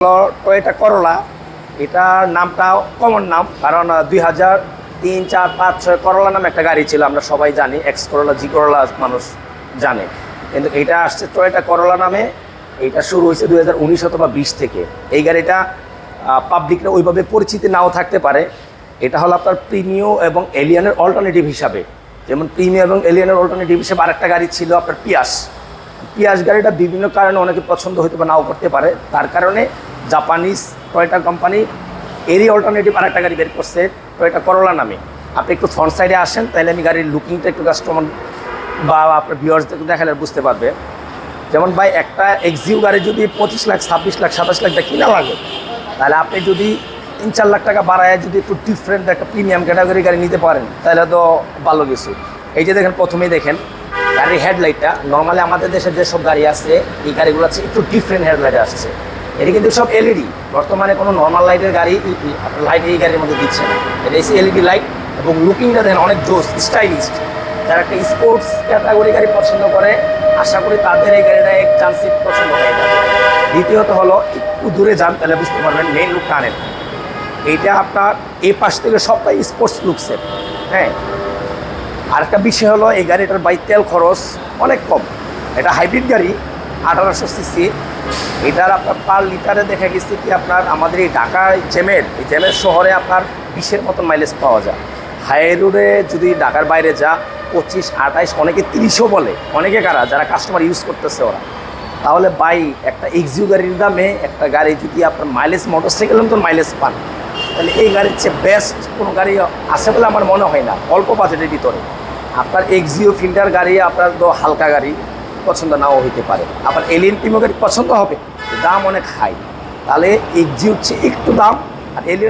Toyota করোলা, এটার নামটা common নাম, কারণ 2003, 4, 5, 6 করোলা নামে একটা গাড়ি ছিল, আমরা সবাই জানি। এক্স করোলা, জি করোলা মানুষ জানে, কিন্তু এটা আসছে টয়োটা করোলা নামে। এটা শুরু হয়েছে 2019 অথবা 20 থেকে। এই গাড়িটা পাবলিকরা ওইভাবে পরিচিতি নাও থাকতে পারে। এটা হলো আপনার প্রিমিও এবং এলিয়ানের অল্টারনেটিভ হিসাবে। যেমন প্রিমিও এবং এলিয়ানের অল্টারনেটিভ হিসেবে আরেকটা গাড়ি ছিল আপনার পিয়াস গাড়িটা বিভিন্ন কারণে অনেকে পছন্দ হইতে বা নাও করতে পারে। তার কারণে জাপানিজ টয়োটা কোম্পানি এরই অল্টারনেটিভ আরেকটা গাড়ি বের করছে টয়োটা করোলা নামে। আপনি একটু ফ্রন্ট সাইডে আসেন, তাহলে আমি গাড়ির লুকিংটা একটু কাস্টমার বা আপনার ভিউয়ার্সদেরকে দেখালে বুঝতে পারবে। যেমন ভাই, একটা এক্সিউ গাড়ি যদি 25 লাখ, 26 লাখ, 27 লাখ টাকা কিনা লাগে, তাহলে আপনি যদি 3-4 লাখ টাকা বাড়ায় যদি একটু ডিফারেন্ট একটা প্রিমিয়াম ক্যাটাগরি গাড়ি নিতে পারেন, তাহলে তো ভালো কিছু। এই যে দেখেন, প্রথমেই দেখেন গাড়ির হেডলাইটটা। নর্মালি আমাদের দেশে যেসব গাড়ি আছে, এই গাড়িগুলো আছে একটু ডিফারেন্ট হেডলাইট আসছে। এটা কিন্তু সব এলইডি। বর্তমানে কোনো নর্মাল লাইটের গাড়ি লাইট এই গাড়ির মধ্যে দিচ্ছে না। এটা এসে এলইডি লাইট, এবং লুকিংটা দেখেন অনেক জোস, স্টাইলিশ। যারা একটা স্পোর্টস ক্যাটাগরি গাড়ি পছন্দ করে, আশা করি তাদের এই গাড়িটা এক চান্সই পছন্দ হয়ে যাবে। দ্বিতীয়ত হলো, একটু দূরে যান, তাহলে বুঝতে পারবেন মেইন লুকটা আনেন। এইটা আপনার এই পাশ থেকে সবটাই স্পোর্টস লুকসের। হ্যাঁ, আরেকটা বিষয় হলো, এই গাড়িটার বাই তেল খরচ অনেক কম। এটা হাইব্রিড গাড়ি, 1800 সিসি। এটার আপনার পার লিটারে দেখা গেছে কি আপনার আমাদের এই ঢাকা এই জ্যামের শহরে আপনার 20-এর মতন মাইলেজ পাওয়া যায়। হাই রোডে যদি ঢাকার বাইরে যা 25, 28, অনেকে 30ও বলে, অনেকে যারা কাস্টমার ইউজ করতেছে ওরা। তাহলে বাই একটা এক্সিউ গাড়ির দামে একটা গাড়ি যদি আপনার মাইলেজ মোটরসাইকেলের মতন মাইলেজ পান, তাহলে এই গাড়ির চেয়ে বেস্ট কোনো গাড়ি আছে বলে আমার মনে হয় না অল্প বাজেটের ভিতরে। আপনার এক্সিও ফিল্টার গাড়ি আপনার তো হালকা গাড়ি পছন্দ নাও হইতে পারে, আবার এলিয়ান প্রিমিও গাড়ি পছন্দ হবে, দাম অনেক হাই। তাহলে এক্সিওর চেয়ে একটু দাম, আর এলিয়ান